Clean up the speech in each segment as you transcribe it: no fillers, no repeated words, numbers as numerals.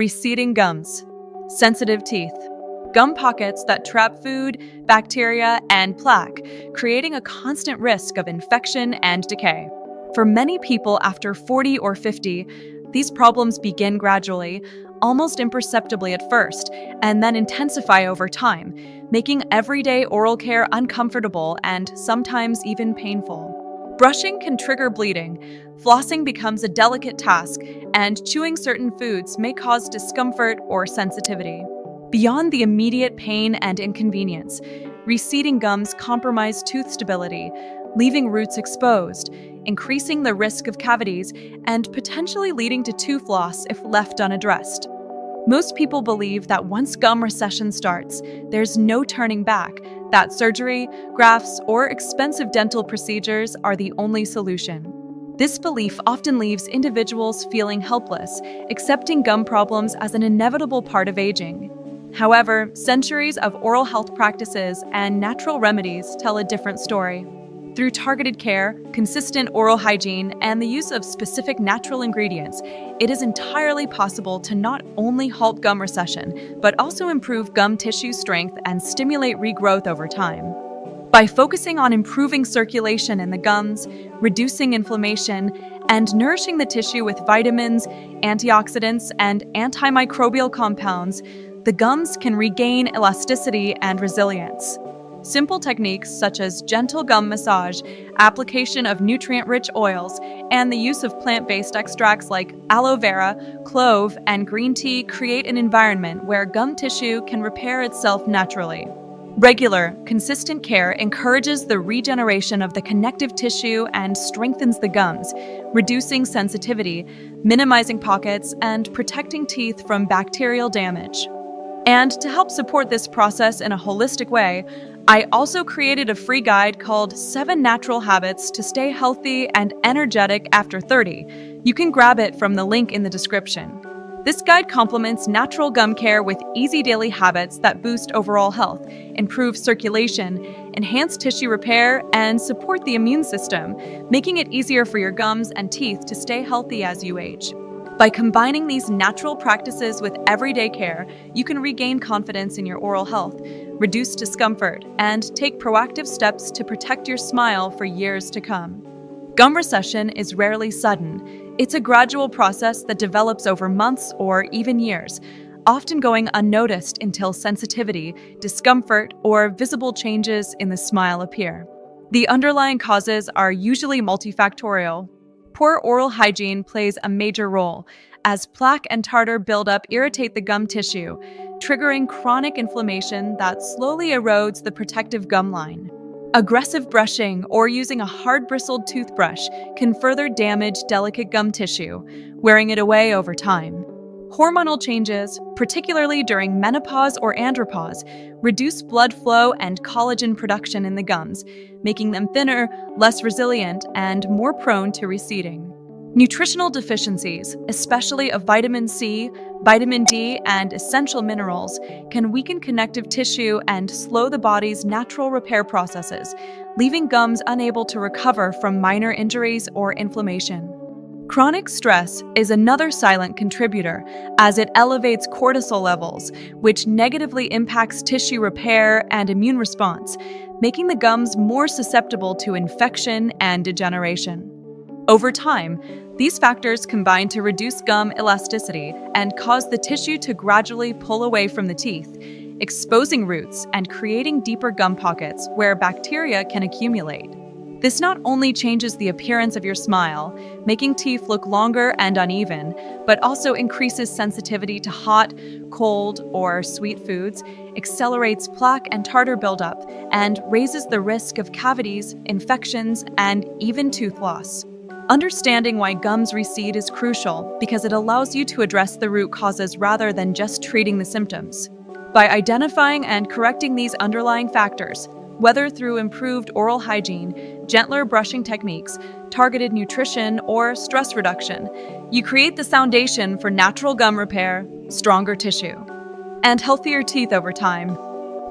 Receding gums. Sensitive teeth. Gum pockets that trap food, bacteria, and plaque, creating a constant risk of infection and decay. For many people after 40 or 50, these problems begin gradually, almost imperceptibly at first, and then intensify over time, making everyday oral care uncomfortable and sometimes even painful. Brushing can trigger bleeding, flossing becomes a delicate task, and chewing certain foods may cause discomfort or sensitivity. Beyond the immediate pain and inconvenience, receding gums compromise tooth stability, leaving roots exposed, increasing the risk of cavities, and potentially leading to tooth loss if left unaddressed. Most people believe that once gum recession starts, there's no turning back, that surgery, grafts, or expensive dental procedures are the only solution. This belief often leaves individuals feeling helpless, accepting gum problems as an inevitable part of aging. However, centuries of oral health practices and natural remedies tell a different story. Through targeted care, consistent oral hygiene, and the use of specific natural ingredients, it is entirely possible to not only halt gum recession, but also improve gum tissue strength and stimulate regrowth over time. By focusing on improving circulation in the gums, reducing inflammation, and nourishing the tissue with vitamins, antioxidants, and antimicrobial compounds, the gums can regain elasticity and resilience. Simple techniques such as gentle gum massage, application of nutrient-rich oils, and the use of plant-based extracts like aloe vera, clove, and green tea create an environment where gum tissue can repair itself naturally. Regular, consistent care encourages the regeneration of the connective tissue and strengthens the gums, reducing sensitivity, minimizing pockets, and protecting teeth from bacterial damage. And to help support this process in a holistic way, I also created a free guide called 7 Natural Habits to Stay Healthy and Energetic After 30. You can grab it from the link in the description. This guide complements natural gum care with easy daily habits that boost overall health, improve circulation, enhance tissue repair, and support the immune system, making it easier for your gums and teeth to stay healthy as you age. By combining these natural practices with everyday care, you can regain confidence in your oral health, reduce discomfort, and take proactive steps to protect your smile for years to come. Gum recession is rarely sudden. It's a gradual process that develops over months or even years, often going unnoticed until sensitivity, discomfort, or visible changes in the smile appear. The underlying causes are usually multifactorial. Poor oral hygiene plays a major role, as plaque and tartar buildup irritate the gum tissue, triggering chronic inflammation that slowly erodes the protective gum line. Aggressive brushing or using a hard-bristled toothbrush can further damage delicate gum tissue, wearing it away over time. Hormonal changes, particularly during menopause or andropause, reduce blood flow and collagen production in the gums, making them thinner, less resilient, and more prone to receding. Nutritional deficiencies, especially of vitamin C, vitamin D, and essential minerals, can weaken connective tissue and slow the body's natural repair processes, leaving gums unable to recover from minor injuries or inflammation. Chronic stress is another silent contributor, as it elevates cortisol levels, which negatively impacts tissue repair and immune response, making the gums more susceptible to infection and degeneration. Over time, these factors combine to reduce gum elasticity and cause the tissue to gradually pull away from the teeth, exposing roots and creating deeper gum pockets where bacteria can accumulate. This not only changes the appearance of your smile, making teeth look longer and uneven, but also increases sensitivity to hot, cold, or sweet foods, accelerates plaque and tartar buildup, and raises the risk of cavities, infections, and even tooth loss. Understanding why gums recede is crucial because it allows you to address the root causes rather than just treating the symptoms. By identifying and correcting these underlying factors, whether through improved oral hygiene, gentler brushing techniques, targeted nutrition, or stress reduction, you create the foundation for natural gum repair, stronger tissue, and healthier teeth over time.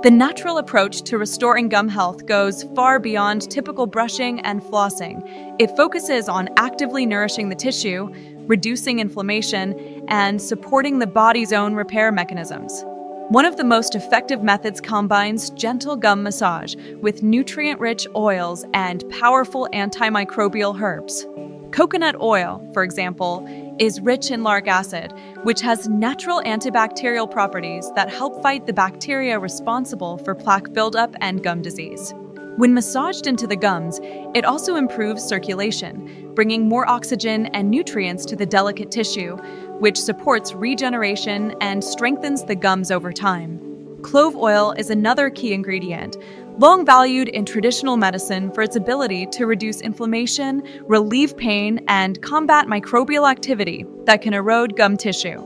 The natural approach to restoring gum health goes far beyond typical brushing and flossing. It focuses on actively nourishing the tissue, reducing inflammation and supporting the body's own repair mechanisms. One of the most effective methods combines gentle gum massage with nutrient-rich oils and powerful antimicrobial herbs. Coconut oil, for example, is rich in lauric acid, which has natural antibacterial properties that help fight the bacteria responsible for plaque buildup and gum disease. When massaged into the gums, it also improves circulation, bringing more oxygen and nutrients to the delicate tissue, which supports regeneration and strengthens the gums over time. Clove oil is another key ingredient, long valued in traditional medicine for its ability to reduce inflammation, relieve pain, and combat microbial activity that can erode gum tissue.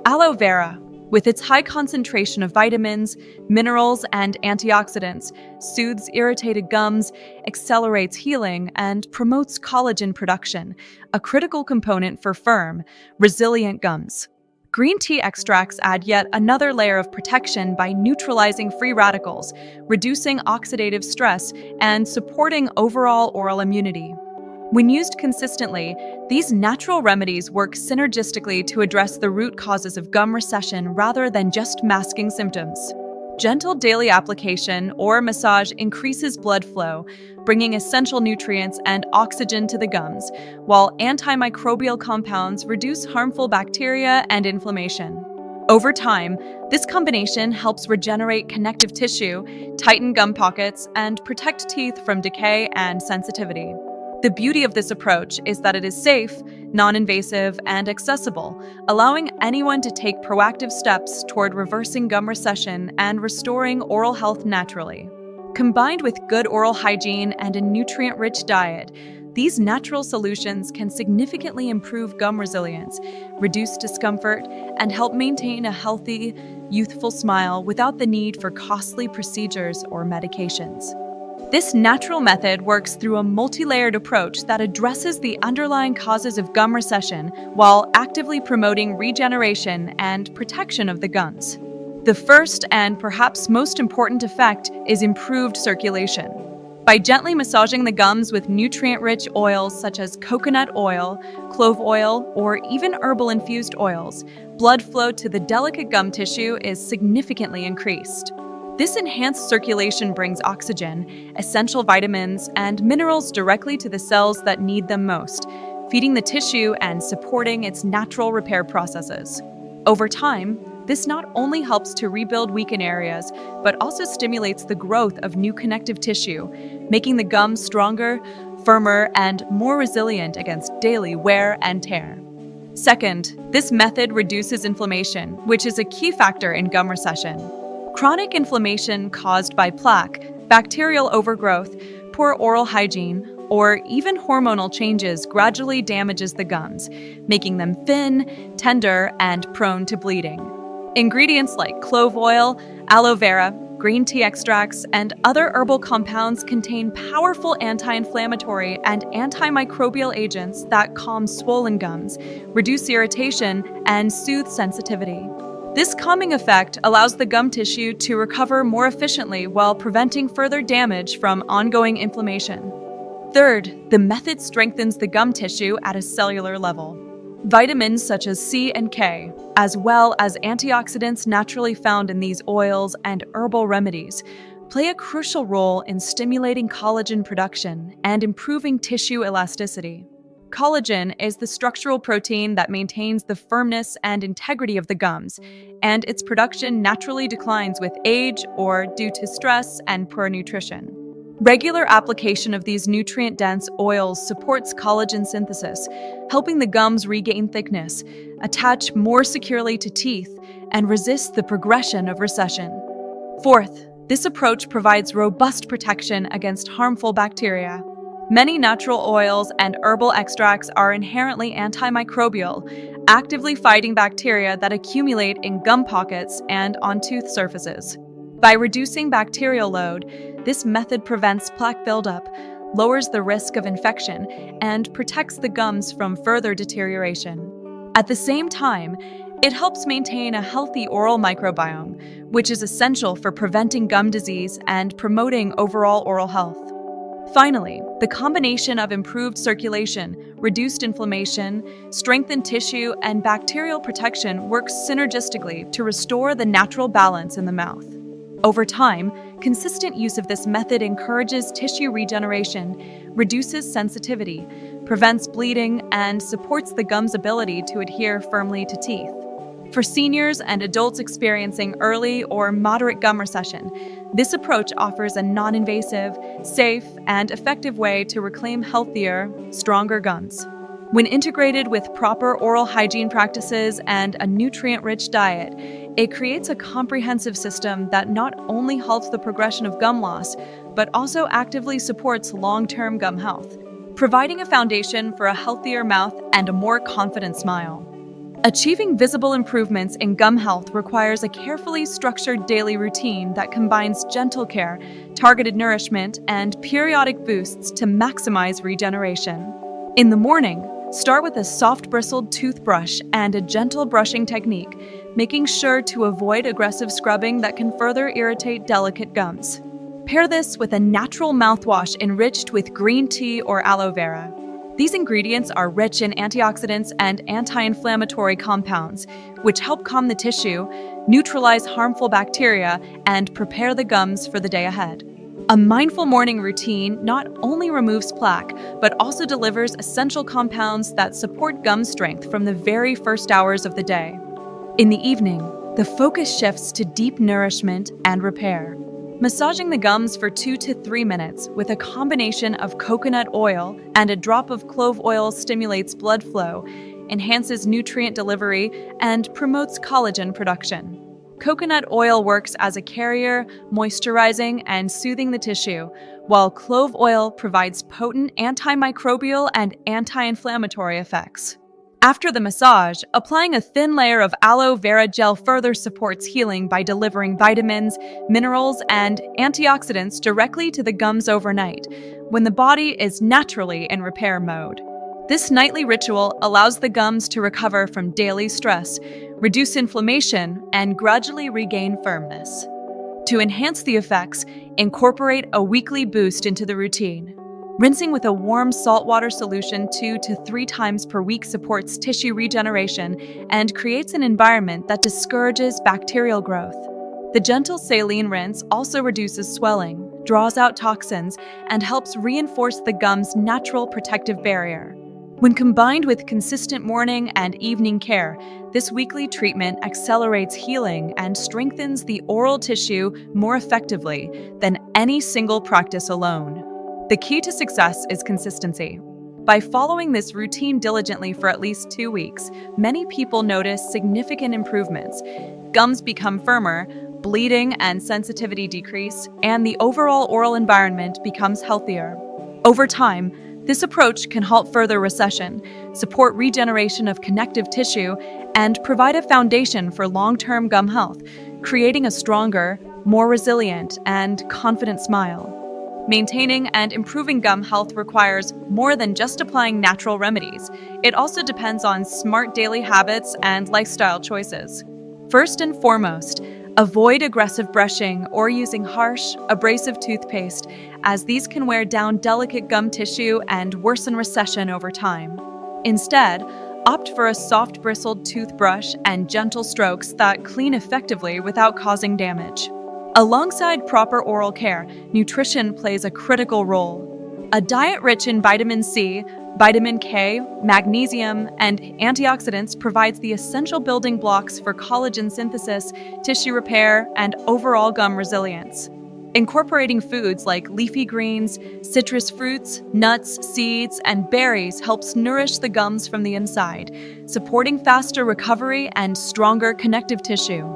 Aloe vera, with its high concentration of vitamins, minerals, and antioxidants, soothes irritated gums, accelerates healing, and promotes collagen production, a critical component for firm, resilient gums. Green tea extracts add yet another layer of protection by neutralizing free radicals, reducing oxidative stress, and supporting overall oral immunity. When used consistently, these natural remedies work synergistically to address the root causes of gum recession rather than just masking symptoms. Gentle daily application or massage increases blood flow, bringing essential nutrients and oxygen to the gums, while antimicrobial compounds reduce harmful bacteria and inflammation. Over time, this combination helps regenerate connective tissue, tighten gum pockets, and protect teeth from decay and sensitivity. The beauty of this approach is that it is safe, non-invasive, and accessible, allowing anyone to take proactive steps toward reversing gum recession and restoring oral health naturally. Combined with good oral hygiene and a nutrient-rich diet, these natural solutions can significantly improve gum resilience, reduce discomfort, and help maintain a healthy, youthful smile without the need for costly procedures or medications. This natural method works through a multi-layered approach that addresses the underlying causes of gum recession while actively promoting regeneration and protection of the gums. The first and perhaps most important effect is improved circulation. By gently massaging the gums with nutrient-rich oils such as coconut oil, clove oil, or even herbal-infused oils, blood flow to the delicate gum tissue is significantly increased. This enhanced circulation brings oxygen, essential vitamins, and minerals directly to the cells that need them most, feeding the tissue and supporting its natural repair processes. Over time, this not only helps to rebuild weakened areas, but also stimulates the growth of new connective tissue, making the gums stronger, firmer, and more resilient against daily wear and tear. Second, this method reduces inflammation, which is a key factor in gum recession. Chronic inflammation caused by plaque, bacterial overgrowth, poor oral hygiene, or even hormonal changes gradually damages the gums, making them thin, tender, and prone to bleeding. Ingredients like clove oil, aloe vera, green tea extracts, and other herbal compounds contain powerful anti-inflammatory and antimicrobial agents that calm swollen gums, reduce irritation, and soothe sensitivity. This calming effect allows the gum tissue to recover more efficiently while preventing further damage from ongoing inflammation. Third, the method strengthens the gum tissue at a cellular level. Vitamins such as C and K, as well as antioxidants naturally found in these oils and herbal remedies, play a crucial role in stimulating collagen production and improving tissue elasticity. Collagen is the structural protein that maintains the firmness and integrity of the gums, and its production naturally declines with age or due to stress and poor nutrition. Regular application of these nutrient-dense oils supports collagen synthesis, helping the gums regain thickness, attach more securely to teeth, and resist the progression of recession. Fourth, this approach provides robust protection against harmful bacteria. Many natural oils and herbal extracts are inherently antimicrobial, actively fighting bacteria that accumulate in gum pockets and on tooth surfaces. By reducing bacterial load, this method prevents plaque buildup, lowers the risk of infection, and protects the gums from further deterioration. At the same time, it helps maintain a healthy oral microbiome, which is essential for preventing gum disease and promoting overall oral health. Finally, the combination of improved circulation, reduced inflammation, strengthened tissue, and bacterial protection work synergistically to restore the natural balance in the mouth. Over time, consistent use of this method encourages tissue regeneration, reduces sensitivity, prevents bleeding, and supports the gum's ability to adhere firmly to teeth. For seniors and adults experiencing early or moderate gum recession, this approach offers a non-invasive, safe, and effective way to reclaim healthier, stronger gums. When integrated with proper oral hygiene practices and a nutrient-rich diet, it creates a comprehensive system that not only halts the progression of gum loss, but also actively supports long-term gum health, providing a foundation for a healthier mouth and a more confident smile. Achieving visible improvements in gum health requires a carefully structured daily routine that combines gentle care, targeted nourishment, and periodic boosts to maximize regeneration. In the morning, start with a soft-bristled toothbrush and a gentle brushing technique, making sure to avoid aggressive scrubbing that can further irritate delicate gums. Pair this with a natural mouthwash enriched with green tea or aloe vera. These ingredients are rich in antioxidants and anti-inflammatory compounds, which help calm the tissue, neutralize harmful bacteria, and prepare the gums for the day ahead. A mindful morning routine not only removes plaque, but also delivers essential compounds that support gum strength from the very first hours of the day. In the evening, the focus shifts to deep nourishment and repair. Massaging the gums for 2 to 3 minutes with a combination of coconut oil and a drop of clove oil stimulates blood flow, enhances nutrient delivery, and promotes collagen production. Coconut oil works as a carrier, moisturizing and soothing the tissue, while clove oil provides potent antimicrobial and anti-inflammatory effects. After the massage, applying a thin layer of aloe vera gel further supports healing by delivering vitamins, minerals, and antioxidants directly to the gums overnight, when the body is naturally in repair mode. This nightly ritual allows the gums to recover from daily stress, reduce inflammation, and gradually regain firmness. To enhance the effects, incorporate a weekly boost into the routine. Rinsing with a warm saltwater solution 2 to 3 times per week supports tissue regeneration and creates an environment that discourages bacterial growth. The gentle saline rinse also reduces swelling, draws out toxins, and helps reinforce the gum's natural protective barrier. When combined with consistent morning and evening care, this weekly treatment accelerates healing and strengthens the oral tissue more effectively than any single practice alone. The key to success is consistency. By following this routine diligently for at least 2 weeks, many people notice significant improvements. Gums become firmer, bleeding and sensitivity decrease, and the overall oral environment becomes healthier. Over time, this approach can halt further recession, support regeneration of connective tissue, and provide a foundation for long-term gum health, creating a stronger, more resilient, and confident smile. Maintaining and improving gum health requires more than just applying natural remedies. It also depends on smart daily habits and lifestyle choices. First and foremost, avoid aggressive brushing or using harsh, abrasive toothpaste, as these can wear down delicate gum tissue and worsen recession over time. Instead, opt for a soft bristled toothbrush and gentle strokes that clean effectively without causing damage. Alongside proper oral care, nutrition plays a critical role. A diet rich in vitamin C, vitamin K, magnesium, and antioxidants provides the essential building blocks for collagen synthesis, tissue repair, and overall gum resilience. Incorporating foods like leafy greens, citrus fruits, nuts, seeds, and berries helps nourish the gums from the inside, supporting faster recovery and stronger connective tissue.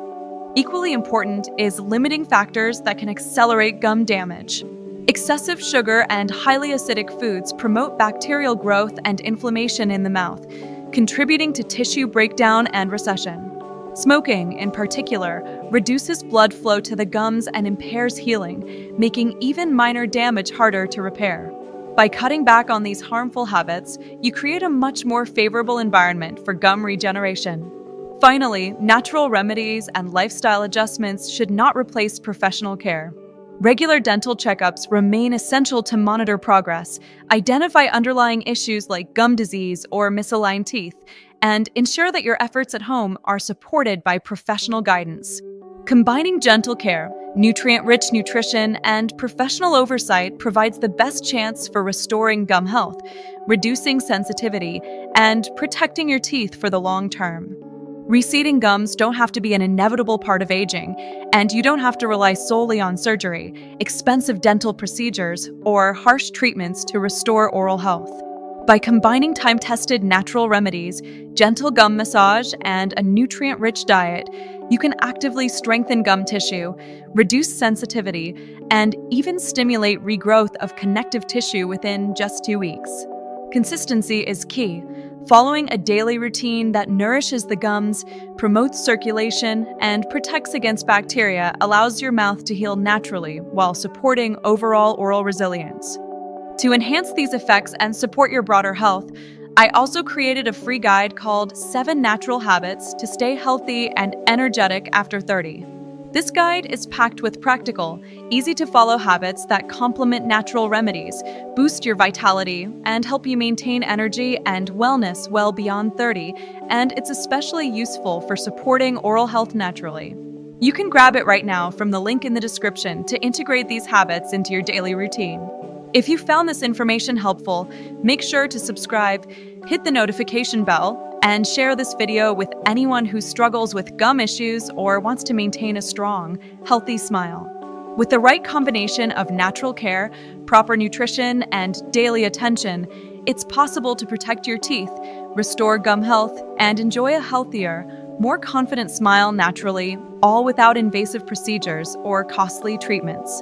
Equally important is limiting factors that can accelerate gum damage. Excessive sugar and highly acidic foods promote bacterial growth and inflammation in the mouth, contributing to tissue breakdown and recession. Smoking, in particular, reduces blood flow to the gums and impairs healing, making even minor damage harder to repair. By cutting back on these harmful habits, you create a much more favorable environment for gum regeneration. Finally, natural remedies and lifestyle adjustments should not replace professional care. Regular dental checkups remain essential to monitor progress, identify underlying issues like gum disease or misaligned teeth, and ensure that your efforts at home are supported by professional guidance. Combining gentle care, nutrient-rich nutrition, and professional oversight provides the best chance for restoring gum health, reducing sensitivity, and protecting your teeth for the long term. Receding gums don't have to be an inevitable part of aging, and you don't have to rely solely on surgery, expensive dental procedures, or harsh treatments to restore oral health. By combining time-tested natural remedies, gentle gum massage, and a nutrient-rich diet, you can actively strengthen gum tissue, reduce sensitivity, and even stimulate regrowth of connective tissue within just 2 weeks. Consistency is key. Following a daily routine that nourishes the gums, promotes circulation, and protects against bacteria allows your mouth to heal naturally while supporting overall oral resilience. To enhance these effects and support your broader health, I also created a free guide called 7 Natural Habits to Stay Healthy and Energetic After 30. This guide is packed with practical, easy-to-follow habits that complement natural remedies, boost your vitality, and help you maintain energy and wellness well beyond 30, and it's especially useful for supporting oral health naturally. You can grab it right now from the link in the description to integrate these habits into your daily routine. If you found this information helpful, make sure to subscribe, hit the notification bell, and share this video with anyone who struggles with gum issues or wants to maintain a strong, healthy smile. With the right combination of natural care, proper nutrition, and daily attention, it's possible to protect your teeth, restore gum health, and enjoy a healthier, more confident smile naturally, all without invasive procedures or costly treatments.